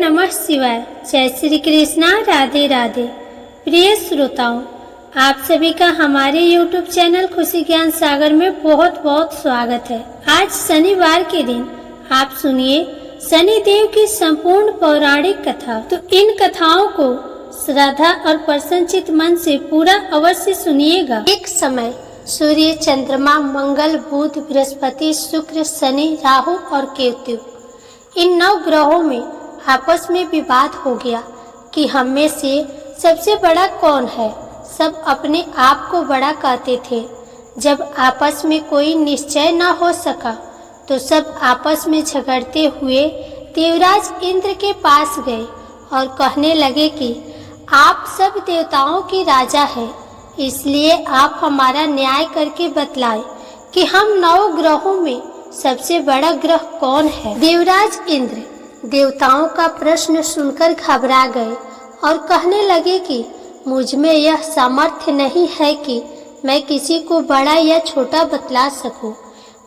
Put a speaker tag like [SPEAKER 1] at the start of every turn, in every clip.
[SPEAKER 1] नमः शिवाय। जय श्री कृष्णा। राधे राधे। प्रिय श्रोताओं, आप सभी का हमारे YouTube चैनल खुशी ज्ञान सागर में बहुत बहुत स्वागत है। आज शनिवार के दिन आप सुनिए शनिदेव की संपूर्ण पौराणिक कथा। तो इन कथाओं को श्रद्धा और प्रसन्नचित मन से पूरा अवश्य सुनिएगा। एक समय सूर्य, चंद्रमा, मंगल, बुध, बृहस्पति, शुक्र, शनि, राहु और केतु, इन 9 ग्रहों में आपस में विवाद हो गया कि हम में से सबसे बड़ा कौन है। सब अपने आप को बड़ा कहते थे। जब आपस में कोई निश्चय न हो सका तो सब आपस में झगड़ते हुए देवराज इंद्र के पास गए और कहने लगे कि आप सब देवताओं के राजा हैं, इसलिए आप हमारा न्याय करके बतलाएं कि हम 9 ग्रहों में सबसे बड़ा ग्रह कौन है। देवराज इंद्र देवताओं का प्रश्न सुनकर घबरा गए और कहने लगे कि मुझ में यह सामर्थ्य नहीं है कि मैं किसी को बड़ा या छोटा बतला सकूं।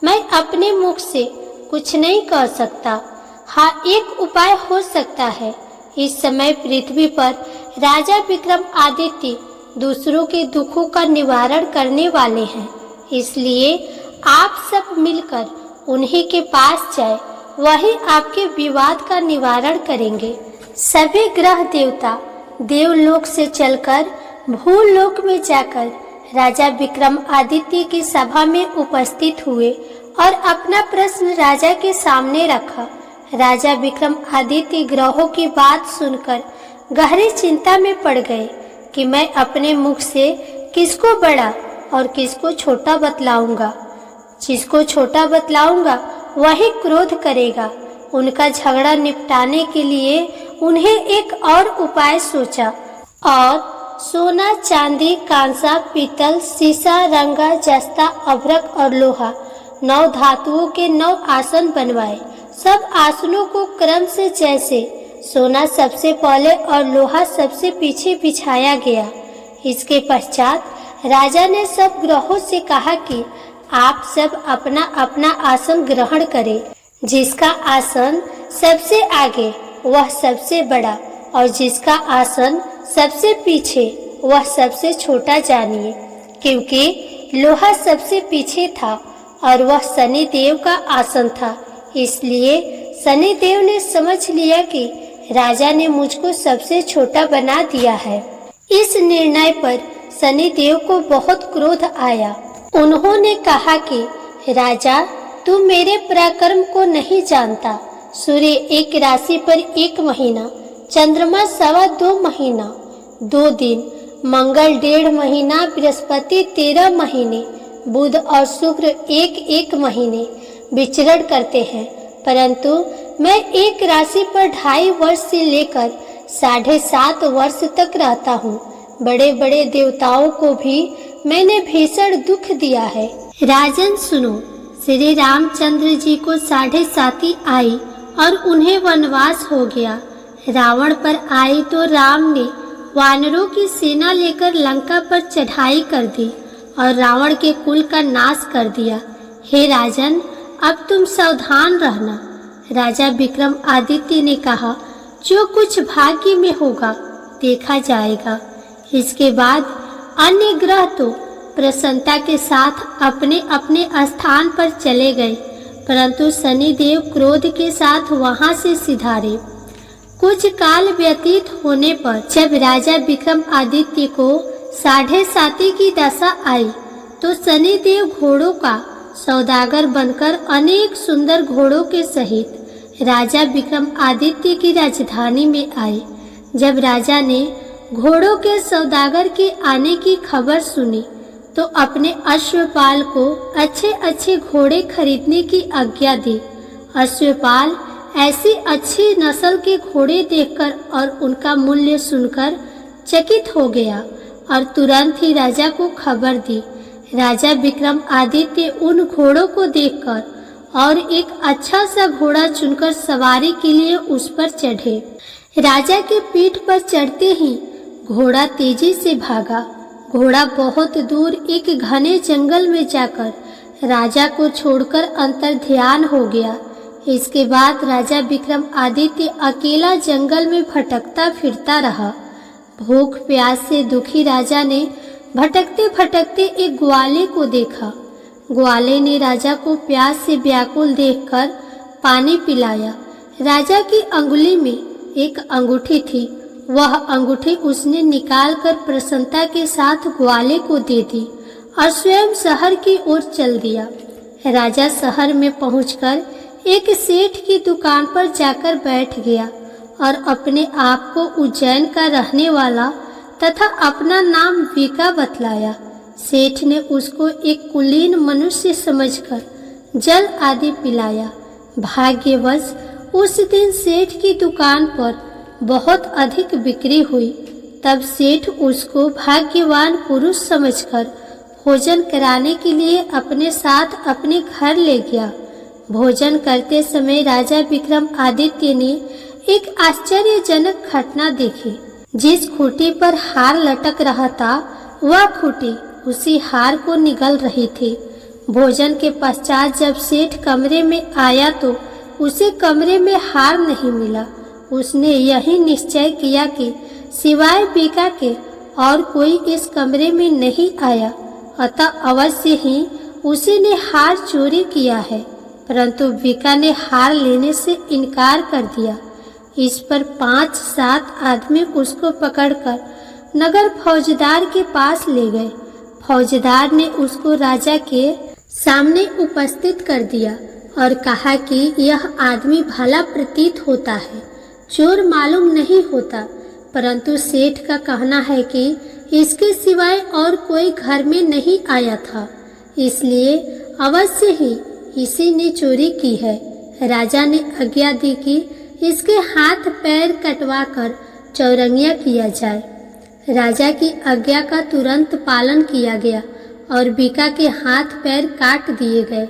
[SPEAKER 1] मैं अपने मुख से कुछ नहीं कह सकता। हाँ, एक उपाय हो सकता है। इस समय पृथ्वी पर राजा विक्रमादित्य दूसरों के दुखों का निवारण करने वाले हैं, इसलिए आप सब मिलकर उन्हीं के पास जाए, वही आपके विवाद का निवारण करेंगे। सभी ग्रह देवता देवलोक से चलकर भूलोक में जाकर राजा विक्रमादित्य की सभा में उपस्थित हुए और अपना प्रश्न राजा के सामने रखा। राजा विक्रमादित्य ग्रहों की बात सुनकर गहरी चिंता में पड़ गए कि मैं अपने मुख से किसको बड़ा और किसको छोटा बतलाऊंगा। जिसको छोटा बतलाऊंगा वही क्रोध करेगा। उनका झगड़ा निपटाने के लिए उन्हें एक और उपाय सोचा और सोना, चांदी, कांसा, पीतल, सीसा, रंगा, जस्ता, अभ्रक और लोहा 9 धातुओं के 9 आसन बनवाए। सब आसनों को क्रम से जैसे सोना सबसे पहले और लोहा सबसे पीछे बिछाया गया। इसके पश्चात राजा ने सब ग्रहों से कहा कि आप सब अपना अपना आसन ग्रहण करें। जिसका आसन सबसे आगे वह सबसे बड़ा और जिसका आसन सबसे पीछे वह सबसे छोटा जानिए। क्योंकि लोहा सबसे पीछे था और वह शनिदेव का आसन था, इसलिए शनिदेव ने समझ लिया कि राजा ने मुझको सबसे छोटा बना दिया है। इस निर्णय पर शनिदेव को बहुत क्रोध आया। उन्होंने कहा कि राजा, तू मेरे पराक्रम को नहीं जानता। सूर्य एक राशि पर 1 महीना, चंद्रमा 2.25 महीना 2 दिन, मंगल 1.5 महीना, बृहस्पति 13 महीने, बुध और शुक्र 1 महीने विचरण करते हैं। परंतु मैं एक राशि पर 2.5 वर्ष से लेकर 7.5 वर्ष तक रहता हूँ। बड़े बड़े देवताओं को भी मैंने भीषण दुख दिया है। राजन सुनो, श्री रामचंद्र जी को 7.5 आई और उन्हें वनवास हो गया। रावण पर आई तो राम ने वानरों की सेना लेकर लंका पर चढ़ाई कर दी और रावण के कुल का नाश कर दिया। हे राजन, अब तुम सावधान रहना। राजा विक्रमादित्य ने कहा, जो कुछ भाग्य में होगा देखा जाएगा। इसके बाद अन्य ग्रह तो प्रसन्नता के साथ अपने अपने स्थान पर चले गए, परंतु शनिदेव क्रोध के साथ वहां से सिधारे। कुछ काल व्यतीत होने पर जब राजा विक्रमादित्य को 7.5 की दशा आई तो शनिदेव घोड़ों का सौदागर बनकर अनेक सुंदर घोड़ों के सहित राजा विक्रमादित्य की राजधानी में आए। जब राजा ने घोड़ों के सौदागर के आने की खबर सुनी तो अपने अश्वपाल को अच्छे अच्छे घोड़े खरीदने की आज्ञा दी। अश्वपाल ऐसी अच्छी नस्ल के घोड़े देखकर और उनका मूल्य सुनकर चकित हो गया और तुरंत ही राजा को खबर दी। राजा विक्रमादित्य उन घोड़ों को देखकर और एक अच्छा सा घोड़ा चुनकर सवारी के लिए उस पर चढ़े। राजा के पीठ पर चढ़ते ही घोड़ा तेजी से भागा। घोड़ा बहुत दूर एक घने जंगल में जाकर राजा को छोड़कर अंतर्ध्यान हो गया। इसके बाद राजा विक्रमादित्य अकेला जंगल में भटकता फिरता रहा। भूख प्यास से दुखी राजा ने भटकते भटकते एक ग्वाले को देखा। ग्वाले ने राजा को प्यास से व्याकुल देखकर पानी पिलाया। राजा की अंगुली में एक अंगूठी थी। वह अंगूठी उसने निकालकर प्रसन्नता के साथ ग्वाले को दे दी और स्वयं शहर की ओर चल दिया। राजा शहर में पहुंचकर एक सेठ की दुकान पर जाकर बैठ गया और अपने आप को उज्जैन का रहने वाला तथा अपना नाम वीका बतलाया। सेठ ने उसको एक कुलीन मनुष्य समझकर जल आदि पिलाया। भाग्यवश उस दिन सेठ की दुकान पर बहुत अधिक बिक्री हुई। तब सेठ उसको भाग्यवान पुरुष समझकर भोजन कराने के लिए अपने साथ अपने घर ले गया। भोजन करते समय राजा विक्रमादित्य ने एक आश्चर्यजनक घटना देखी। जिस खूंटी पर हार लटक रहा था वह खूंटी उसी हार को निगल रही थी। भोजन के पश्चात जब सेठ कमरे में आया तो उसे कमरे में हार नहीं मिला। उसने यही निश्चय किया कि सिवाय वीका के और कोई इस कमरे में नहीं आया, अतः अवश्य ही उसी ने हार चोरी किया है। परंतु वीका ने हार लेने से इनकार कर दिया। इस पर 5-7 आदमी उसको पकड़कर नगर फौजदार के पास ले गए। फौजदार ने उसको राजा के सामने उपस्थित कर दिया और कहा कि यह आदमी भला प्रतीत होता है, चोर मालूम नहीं होता, परंतु सेठ का कहना है कि इसके सिवाय और कोई घर में नहीं आया था, इसलिए अवश्य ही इसी ने चोरी की है। राजा ने आज्ञा दी कि इसके हाथ पैर कटवाकर चौरंगिया किया जाए। राजा की आज्ञा का तुरंत पालन किया गया और वीका के हाथ पैर काट दिए गए।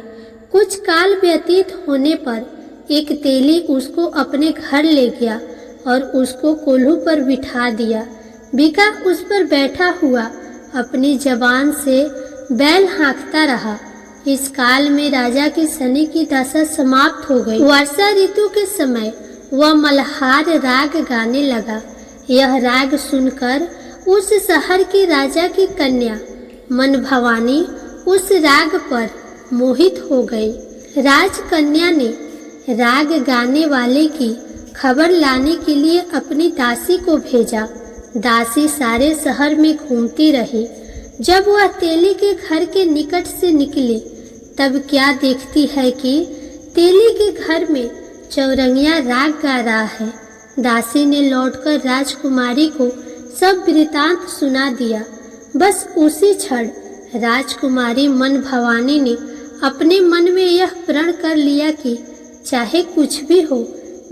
[SPEAKER 1] कुछ काल व्यतीत होने पर एक तेली उसको अपने घर ले गया और उसको कोल्हू पर बिठा दिया। वीका उस पर बैठा हुआ अपनी जबान से बैल हाँकता रहा। इस काल में राजा की शनि की दशा समाप्त हो गई। वर्षा ऋतु के समय वह मल्हार राग गाने लगा। यह राग सुनकर उस शहर की राजा की कन्या मन भवानी उस राग पर मोहित हो गई। राजकन्या ने राग गाने वाले की खबर लाने के लिए अपनी दासी को भेजा। दासी सारे शहर में घूमती रही। जब वह तेली के घर के निकट से निकली तब क्या देखती है कि तेली के घर में चौरंगिया राग गा रहा है। दासी ने लौटकर राजकुमारी को सब वृतांत सुना दिया। बस उसी क्षण राजकुमारी मन भवानी ने अपने मन में यह प्रण कर लिया कि चाहे कुछ भी हो,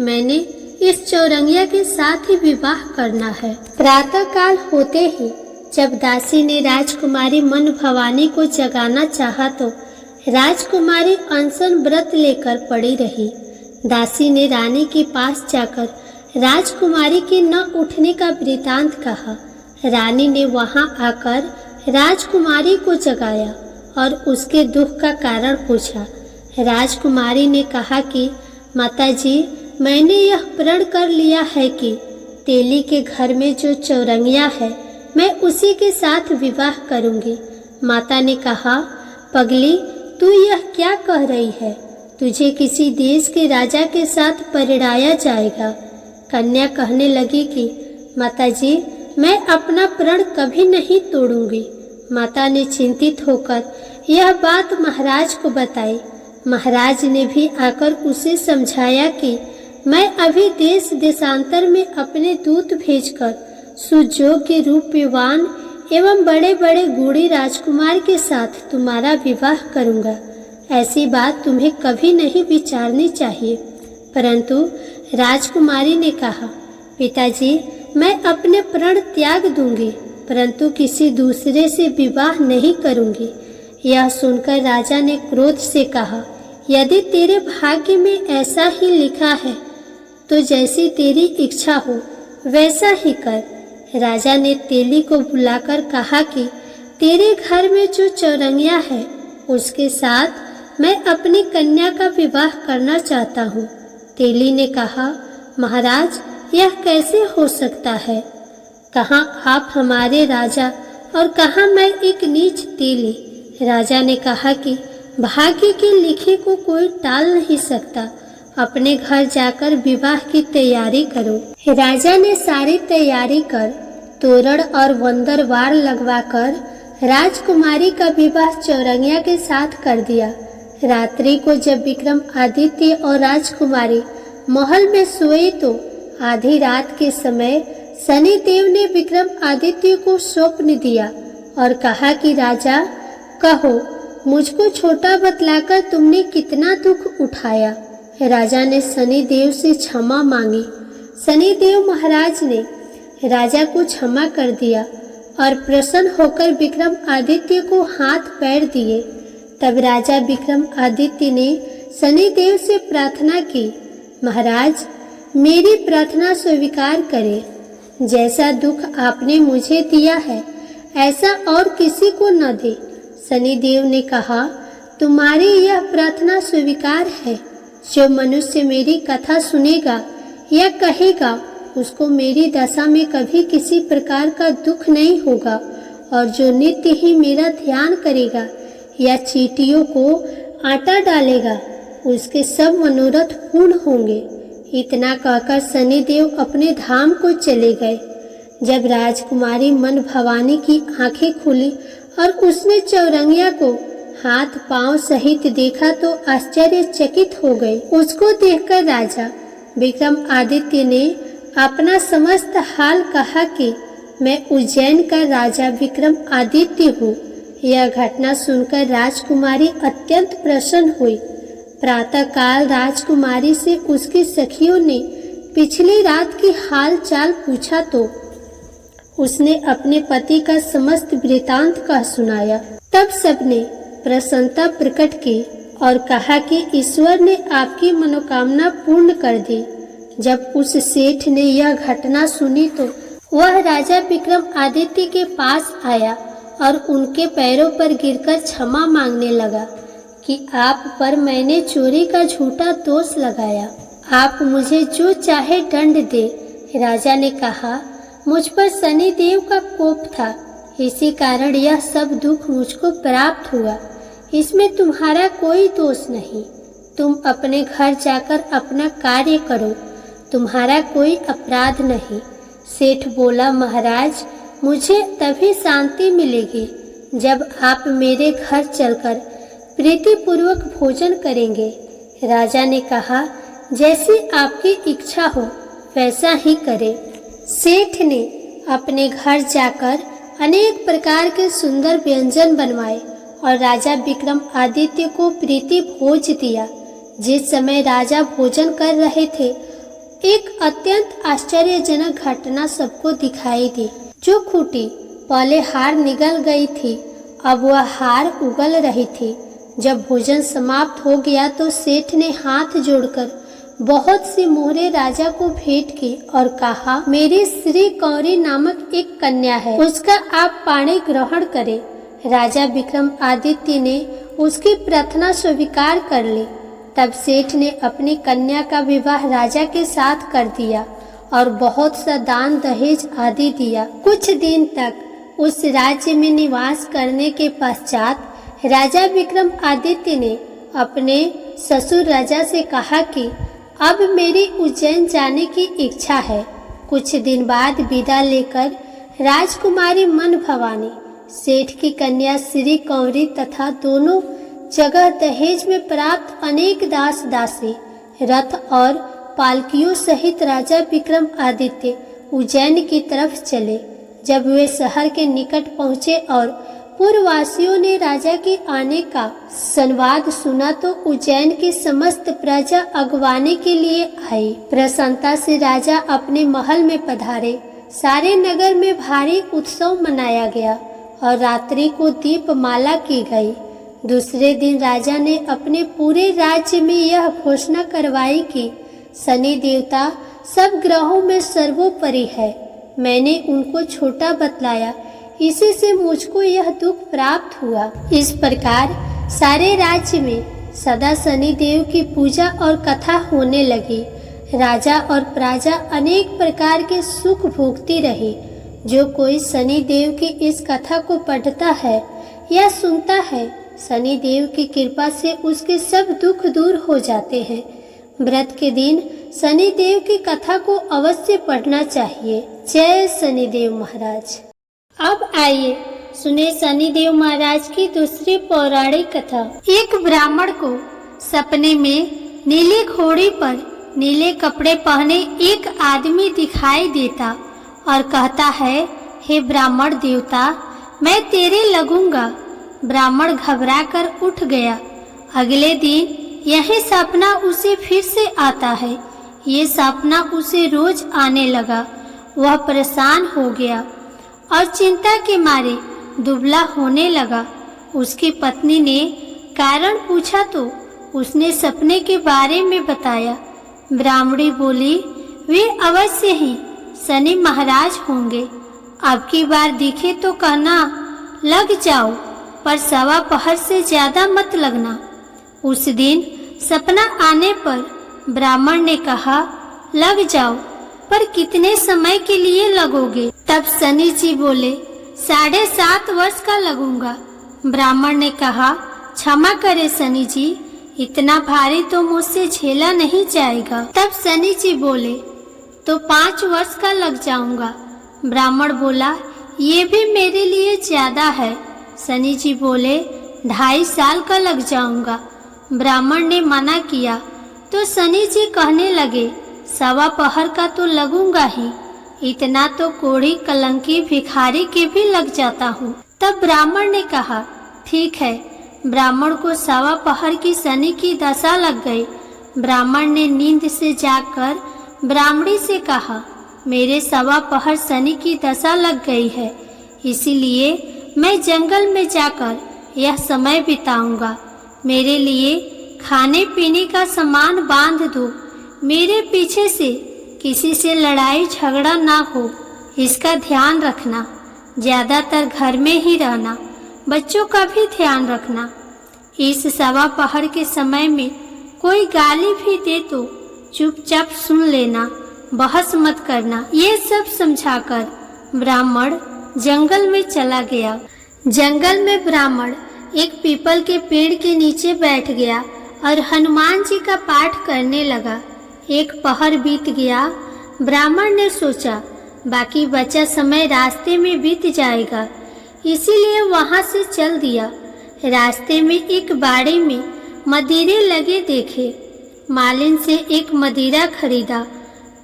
[SPEAKER 1] मैंने इस चौरंगिया के साथ ही विवाह करना है। प्रातः काल होते ही जब दासी ने राजकुमारी मन भवानी को जगाना चाहा तो राजकुमारी अनशन व्रत लेकर पड़ी रही। दासी ने रानी के पास जाकर राजकुमारी के न उठने का वृतांत कहा। रानी ने वहां आकर राजकुमारी को जगाया और उसके दुख का कारण पूछा। राजकुमारी ने कहा कि माताजी, मैंने यह प्रण कर लिया है कि तेली के घर में जो चौरंगिया है मैं उसी के साथ विवाह करूंगी। माता ने कहा, पगली, तू यह क्या कह रही है? तुझे किसी देश के राजा के साथ परिणाया जाएगा। कन्या कहने लगी कि माताजी, मैं अपना प्रण कभी नहीं तोड़ूंगी। माता ने चिंतित होकर यह बात महाराज को बताई। महाराज ने भी आकर उसे समझाया कि मैं अभी देश देशांतर में अपने दूत भेजकर सुयोग्य रूपवान एवं बड़े बड़े गुणी राजकुमार के साथ तुम्हारा विवाह करूंगा। ऐसी बात तुम्हें कभी नहीं विचारनी चाहिए। परंतु राजकुमारी ने कहा, पिताजी, मैं अपने प्रण त्याग दूंगी, परंतु किसी दूसरे से विवाह नहीं करूंगी। यह सुनकर राजा ने क्रोध से कहा, यदि तेरे भाग्य में ऐसा ही लिखा है तो जैसी तेरी इच्छा हो वैसा ही कर। राजा ने तेली को बुलाकर कहा कि तेरे घर में जो चौरंगिया है उसके साथ मैं अपनी कन्या का विवाह करना चाहता हूँ। तेली ने कहा, महाराज, यह कैसे हो सकता है? कहाँ आप हमारे राजा और कहाँ मैं एक नीच तेली। राजा ने कहा कि भाग्य के लिखे को कोई टाल नहीं सकता। अपने घर जाकर विवाह की तैयारी करो। राजा ने सारी तैयारी कर तोरण और वंदरवार लगवाकर राजकुमारी का विवाह चौरंगिया के साथ कर दिया। रात्रि को जब विक्रमादित्य और राजकुमारी महल में सोए तो आधी रात के समय शनिदेव ने विक्रमादित्य को स्वप्न दिया और कहा कि राजा, कहो, मुझको छोटा बतलाकर तुमने कितना दुख उठाया। राजा ने शनिदेव से क्षमा मांगी। शनिदेव महाराज ने राजा को क्षमा कर दिया और प्रसन्न होकर विक्रमादित्य को हाथ पैर दिए। तब राजा विक्रमादित्य ने शनिदेव से प्रार्थना की, महाराज, मेरी प्रार्थना स्वीकार करें। जैसा दुख आपने मुझे दिया है ऐसा और किसी को न दे। शनिदेव ने कहा, तुम्हारी यह प्रार्थना स्वीकार है। जो मनुष्य मेरी कथा सुनेगा या कहेगा उसको मेरी दशा में कभी किसी प्रकार का दुख नहीं होगा, और जो नित्य ही मेरा ध्यान करेगा या चींटियों को आटा डालेगा उसके सब मनोरथ पूर्ण होंगे। इतना कहकर शनिदेव अपने धाम को चले गए। जब राजकुमारी मन भवानी की आंखें खुली और उसने चौरंगिया को हाथ पांव सहित देखा तो आश्चर्यचकित हो गए। उसको देखकर राजा विक्रमादित्य ने अपना समस्त हाल कहा कि मैं उज्जैन का राजा विक्रमादित्य हूँ। यह घटना सुनकर राजकुमारी अत्यंत प्रसन्न हुई। प्रातःकाल राजकुमारी से उसकी सखियों ने पिछली रात की हाल चाल पूछा तो उसने अपने पति का समस्त वृतांत कह सुनाया। तब सबने प्रसन्नता प्रकट की और कहा कि ईश्वर ने आपकी मनोकामना पूर्ण कर दी। जब उस सेठ ने यह घटना सुनी तो वह राजा विक्रमादित्य के पास आया और उनके पैरों पर गिरकर क्षमा मांगने लगा कि आप पर मैंने चोरी का झूठा दोष लगाया। आप मुझे जो चाहे दंड दे। राजा ने कहा, मुझ पर शनिदेव का कोप था, इसी कारण यह सब दुख मुझको प्राप्त हुआ। इसमें तुम्हारा कोई दोष नहीं। तुम अपने घर जाकर अपना कार्य करो, तुम्हारा कोई अपराध नहीं। सेठ बोला, महाराज, मुझे तभी शांति मिलेगी जब आप मेरे घर चलकर प्रीतिपूर्वक भोजन करेंगे। राजा ने कहा, जैसी आपकी इच्छा हो वैसा ही करे। सेठ ने अपने घर जाकर अनेक प्रकार के सुंदर व्यंजन बनवाए और राजा विक्रमादित्य को प्रीति भोज दिया। जिस समय राजा भोजन कर रहे थे एक अत्यंत आश्चर्यजनक घटना सबको दिखाई दी। जो खूंटी पहले हार निगल गई थी अब वह हार उगल रही थी। जब भोजन समाप्त हो गया तो सेठ ने हाथ जोड़कर बहुत सी मोहरे राजा को भेंट की और कहा, मेरी श्री कौरी नामक एक कन्या है, उसका आप पाणी ग्रहण करें। राजा विक्रमादित्य ने उसकी प्रार्थना स्वीकार कर ली। तब सेठ ने अपनी कन्या का विवाह राजा के साथ कर दिया और बहुत सा दान दहेज आदि दिया। कुछ दिन तक उस राज्य में निवास करने के पश्चात राजा विक्रमादित्य ने अपने ससुर राजा से कहा कि अब मेरी उज्जैन जाने की इच्छा है। कुछ दिन बाद विदा लेकर राजकुमारी मन भवानी, सेठ की कन्या श्री कौरी तथा दोनों जगह दहेज में प्राप्त अनेक दास दासी, रथ और पालकियों सहित राजा विक्रमादित्य उज्जैन की तरफ चले। जब वे शहर के निकट पहुँचे और पूर्ववासियों ने राजा के आने का संवाद सुना तो उज्जैन की समस्त प्रजा अगवाने के लिए आई। प्रसन्नता से राजा अपने महल में पधारे। सारे नगर में भारी उत्सव मनाया गया और रात्रि को दीपमाला की गई। दूसरे दिन राजा ने अपने पूरे राज्य में यह घोषणा करवाई कि शनि देवता सब ग्रहों में सर्वोपरि है। मैंने उनको छोटा बतलाया, इसी से मुझको यह दुख प्राप्त हुआ। इस प्रकार सारे राज्य में सदा शनिदेव की पूजा और कथा होने लगी। राजा और प्रजा अनेक प्रकार के सुख भोगती रही। जो कोई शनिदेव की इस कथा को पढ़ता है या सुनता है, शनिदेव की कृपा से उसके सब दुख दूर हो जाते हैं। व्रत के दिन शनिदेव की कथा को अवश्य पढ़ना चाहिए। जय शनिदेव महाराज। अब आइए सुने शनिदेव महाराज की दूसरी पौराणिक कथा। एक ब्राह्मण को सपने में नीली घोड़ी पर नीले कपड़े पहने एक आदमी दिखाई देता और कहता है, हे ब्राह्मण देवता, मैं तेरे लगूंगा। ब्राह्मण घबराकर उठ गया। अगले दिन यही सपना उसे फिर से आता है। ये सपना उसे रोज आने लगा। वह परेशान हो गया और चिंता के मारे दुबला होने लगा। उसकी पत्नी ने कारण पूछा तो उसने सपने के बारे में बताया। ब्राह्मणी बोली, वे अवश्य ही शनि महाराज होंगे। अब की बार दिखे तो कहना, लग जाओ, पर सवा पहर से ज्यादा मत लगना। उस दिन सपना आने पर ब्राह्मण ने कहा, लग जाओ, पर कितने समय के लिए लगोगे? तब शनि जी बोले, 7.5 वर्ष का लगूंगा। ब्राह्मण ने कहा, क्षमा करे शनि जी, इतना भारी तो मुझसे झेला नहीं जाएगा। तब शनि जी बोले, तो 5 वर्ष का लग जाऊंगा। ब्राह्मण बोला, ये भी मेरे लिए ज्यादा है। शनि जी बोले, 2.5 साल का लग जाऊंगा। ब्राह्मण ने मना किया तो शनि जी कहने लगे, सवा पहर का तो लगूंगा ही, इतना तो कोढ़ी कलंकी भिखारी के भी लग जाता हूँ। तब ब्राह्मण ने कहा, ठीक है। ब्राह्मण को सवा पहर की शनि की दशा लग गई। ब्राह्मण ने नींद से जागकर ब्राह्मणी से कहा, मेरे सवा पहर शनि की दशा लग गई है, इसीलिए मैं जंगल में जाकर यह समय बिताऊंगा। मेरे लिए खाने पीने का सामान बांध दो। मेरे पीछे से किसी से लड़ाई झगड़ा ना हो, इसका ध्यान रखना। ज्यादातर घर में ही रहना, बच्चों का भी ध्यान रखना। इस सवा पहर के समय में कोई गाली भी दे तो चुपचाप सुन लेना, बहस मत करना। ये सब समझाकर ब्राह्मण जंगल में चला गया। जंगल में ब्राह्मण एक पीपल के पेड़ के नीचे बैठ गया और हनुमान जी का पाठ करने लगा। एक पहर बीत गया। ब्राह्मण ने सोचा, बाकी बचा समय रास्ते में बीत जाएगा, इसीलिए वहां से चल दिया। रास्ते में एक बाड़े में मदिरे लगे देखे। मालिन से एक मदिरा खरीदा,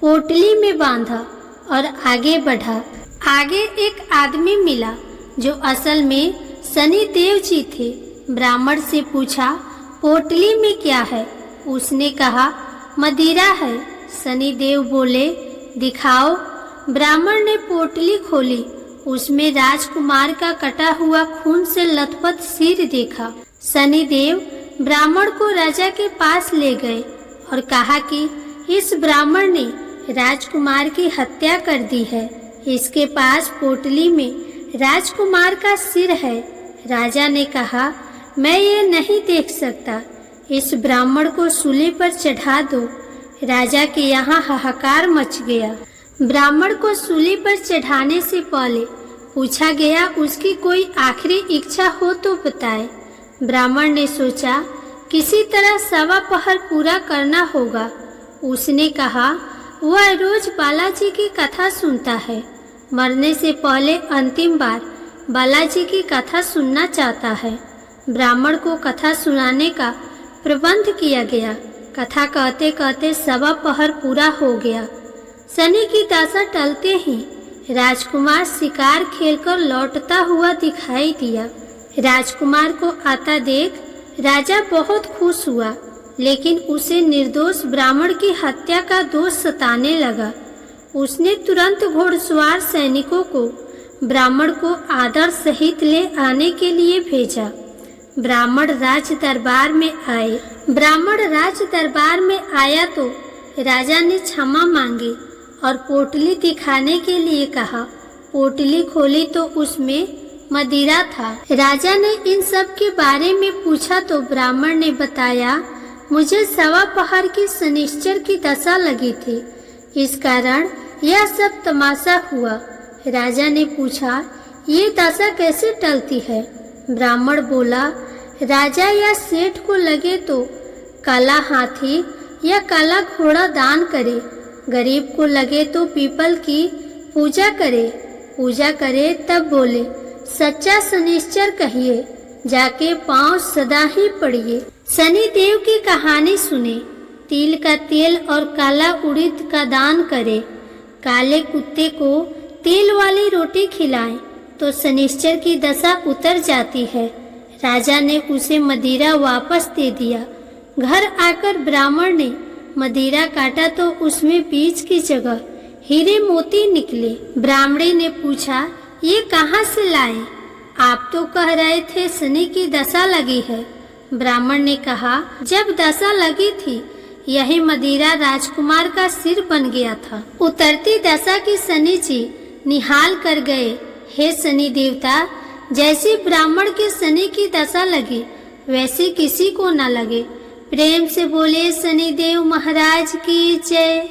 [SPEAKER 1] पोटली में बांधा और आगे बढ़ा। आगे एक आदमी मिला जो असल में शनि देव जी थे। ब्राह्मण से पूछा, पोटली में क्या है? उसने कहा, मदिरा है। शनि देव बोले, दिखाओ। ब्राह्मण ने पोटली खोली। उसमें राजकुमार का कटा हुआ खून से लथपथ सिर देखा। शनि देव ब्राह्मण को राजा के पास ले गए और कहा कि इस ब्राह्मण ने राजकुमार की हत्या कर दी है। इसके पास पोटली में राजकुमार का सिर है। राजा ने कहा, मैं ये नहीं देख सकता, इस ब्राह्मण को सूली पर चढ़ा दो। राजा के यहाँ हाहाकार मच गया। ब्राह्मण को सूली पर चढ़ाने से पहले पूछा गया, उसकी कोई आखिरी इच्छा हो तो बताए। ब्राह्मण ने सोचा, किसी तरह सवा पहर पूरा करना होगा। उसने कहा, वह रोज बालाजी की कथा सुनता है, मरने से पहले अंतिम बार बालाजी की कथा सुनना चाहता है। ब्राह्मण को कथा सुनाने का प्रबंध किया गया। कथा कहते कहते सवा पहर पूरा हो गया। शनि की दशा टलते ही राजकुमार शिकार खेलकर लौटता हुआ दिखाई दिया। राजकुमार को आता देख राजा बहुत खुश हुआ, लेकिन उसे निर्दोष ब्राह्मण की हत्या का दोष सताने लगा। उसने तुरंत घोड़सवार सैनिकों को ब्राह्मण को आदर सहित ले आने के लिए भेजा। ब्राह्मण राज दरबार में आए। ब्राह्मण राज दरबार में आया तो राजा ने क्षमा मांगी और पोटली दिखाने के लिए कहा। पोटली खोली तो उसमें मदिरा था। राजा ने इन सब के बारे में पूछा तो ब्राह्मण ने बताया, मुझे 1.25 पहर की शनिश्चर की दशा लगी थी, इस कारण यह सब तमाशा हुआ। राजा ने पूछा, ये दशा कैसे टलती है? ब्राह्मण बोला, राजा या सेठ को लगे तो काला हाथी या काला घोड़ा दान करे, गरीब को लगे तो पीपल की पूजा करे तब बोले, सच्चा शनिश्चर कहिए, जाके पांव सदा ही पड़िए। शनि देव की कहानी सुने, तिल का तेल और काला उड़द का दान करे, काले कुत्ते को तेल वाली रोटी खिलाएं तो शनिश्चर की दशा उतर जाती है। राजा ने उसे मदिरा वापस दे दिया। घर आकर ब्राह्मण ने मदिरा काटा तो उसमें बीज की जगह हीरे मोती निकले। ब्राह्मणी ने पूछा, ये कहाँ से लाए? आप तो कह रहे थे शनि की दशा लगी है। ब्राह्मण ने कहा, जब दशा लगी थी यही मदिरा राजकुमार का सिर बन गया था। उतरती दशा की शनि जी निहाल कर गए। हे शनि देवता, जैसी ब्राह्मण के शनि की दशा लगी वैसे किसी को न लगे। प्रेम से बोले शनि देव महाराज की जय।